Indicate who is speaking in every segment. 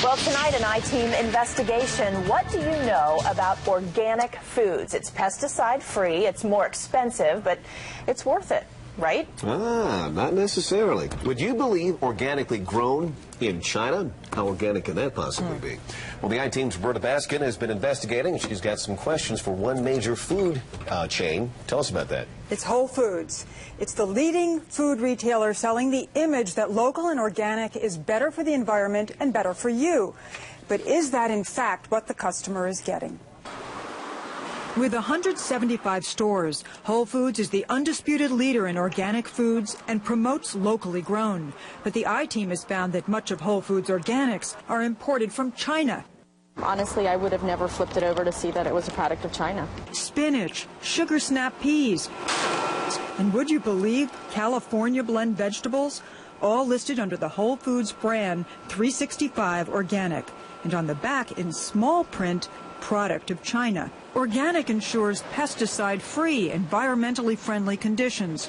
Speaker 1: Well, tonight, an I-Team investigation. What do you know about organic foods? It's pesticide-free, it's more expensive, but it's worth it, right?
Speaker 2: Not necessarily. Would you believe organically grown in China? How organic can that possibly be? Well, the I-Team's Berta Baskin has been investigating. She's got some questions for one major food chain. Tell us about that.
Speaker 3: It's Whole Foods. It's the leading food retailer selling the image that local and organic is better for the environment and better for you. But is that in fact what the customer is getting? With 175 stores, Whole Foods is the undisputed leader in organic foods and promotes locally grown. But the I-Team has found that much of Whole Foods organics are imported from China.
Speaker 4: Honestly, I would have never flipped it over to see that it was a product of China.
Speaker 3: Spinach, sugar snap peas, and would you believe California blend vegetables? All listed under the Whole Foods brand 365 Organic. And on the back in small print, product of China. Organic ensures pesticide-free, environmentally friendly conditions.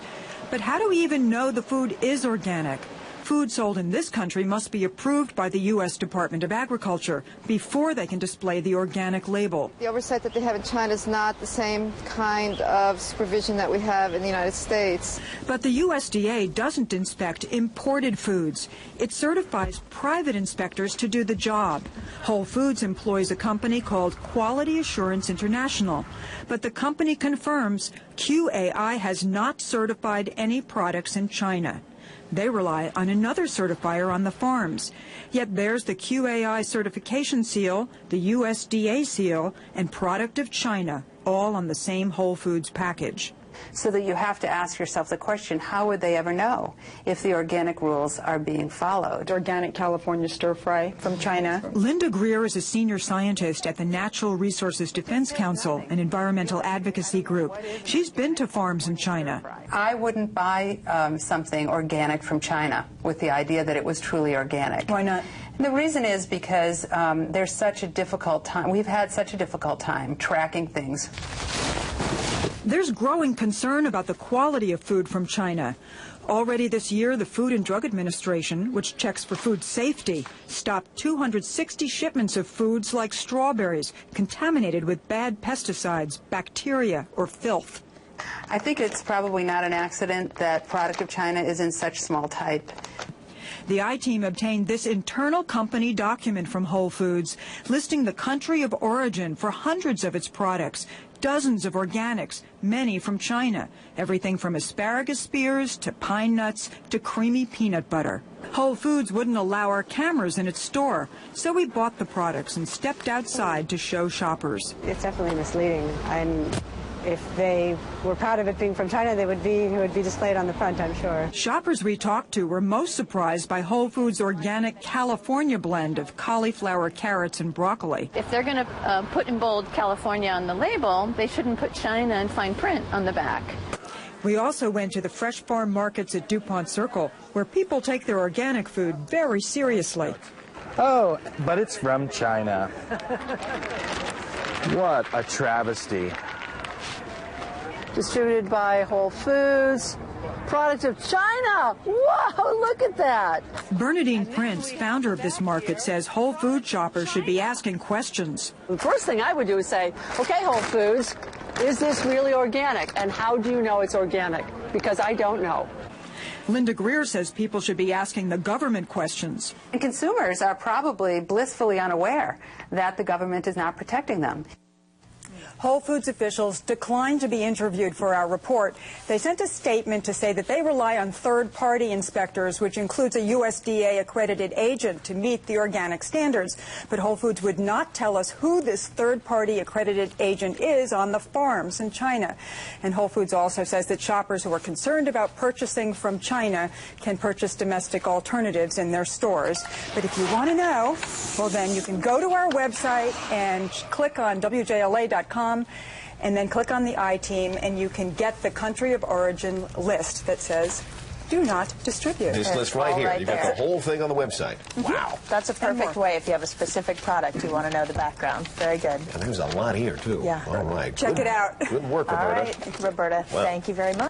Speaker 3: But how do we even know the food is organic? Food sold in this country must be approved by the U.S. Department of Agriculture before they can display the organic label.
Speaker 5: The oversight that they have in China is not the same kind of supervision that we have in the United States.
Speaker 3: But the USDA doesn't inspect imported foods. It certifies private inspectors to do the job. Whole Foods employs a company called Quality Assurance International. But the company confirms QAI has not certified any products in China. They rely on another certifier on the farms. Yet there's the QAI certification seal, the USDA seal, and product of China, all on the same Whole Foods package.
Speaker 6: So that you have to ask yourself the question, how would they ever know if the organic rules are being followed?
Speaker 4: Organic California stir fry from China.
Speaker 3: Linda Greer is a senior scientist at the Natural Resources Defense Council, an environmental advocacy group. She's been to farms in China.
Speaker 6: I wouldn't buy something organic from China with the idea that it was truly organic.
Speaker 3: Why not?
Speaker 6: The reason is because there's such a difficult time. We've had such a difficult time tracking things.
Speaker 3: There's growing concern about the quality of food from China. Already this year, the Food and Drug Administration, which checks for food safety, stopped 260 shipments of foods like strawberries contaminated with bad pesticides, bacteria, or filth.
Speaker 6: I think it's probably not an accident that product of China is in such small type.
Speaker 3: The I-Team obtained this internal company document from Whole Foods listing the country of origin for hundreds of its products, dozens of organics, many from China, everything from asparagus spears to pine nuts to creamy peanut butter. Whole Foods wouldn't allow our cameras in its store, so we bought the products and stepped outside to show shoppers.
Speaker 7: It's definitely misleading. If they were proud of it being from China, it would be displayed on the front, I'm sure.
Speaker 3: Shoppers we talked to were most surprised by Whole Foods' organic California blend of cauliflower, carrots, and broccoli.
Speaker 4: If they're going to put in bold California on the label, they shouldn't put China in fine print on the back.
Speaker 3: We also went to the fresh farm markets at DuPont Circle, where people take their organic food very seriously.
Speaker 8: Oh, but it's from China. What a travesty.
Speaker 7: Distributed by Whole Foods, product of China. Whoa, look at that.
Speaker 3: Bernadine Prince, founder of this market, says Whole Food shoppers should be asking questions.
Speaker 7: The first thing I would do is say, okay, Whole Foods, is this really organic? And how do you know it's organic? Because I don't know.
Speaker 3: Linda Greer says people should be asking the government questions.
Speaker 6: And consumers are probably blissfully unaware that the government is not protecting them.
Speaker 3: Whole Foods officials declined to be interviewed for our report. They sent a statement to say that they rely on third-party inspectors, which includes a USDA-accredited agent, to meet the organic standards. But Whole Foods would not tell us who this third-party accredited agent is on the farms in China. And Whole Foods also says that shoppers who are concerned about purchasing from China can purchase domestic alternatives in their stores. But if you want to know, well, then you can go to our website and click on WJLA.com. And then click on the I-Team, and you can get the country of origin list that says, do not distribute.
Speaker 2: This list right here. You've got the whole thing on the website.
Speaker 1: Wow. That's a perfect way if you have a specific product you want to know the background. Very good.
Speaker 2: And there's a lot here, too.
Speaker 1: Yeah.
Speaker 2: All right.
Speaker 3: Check it out.
Speaker 2: Good work, Roberta.
Speaker 1: All right. Roberta,
Speaker 2: Well,
Speaker 1: thank you very much.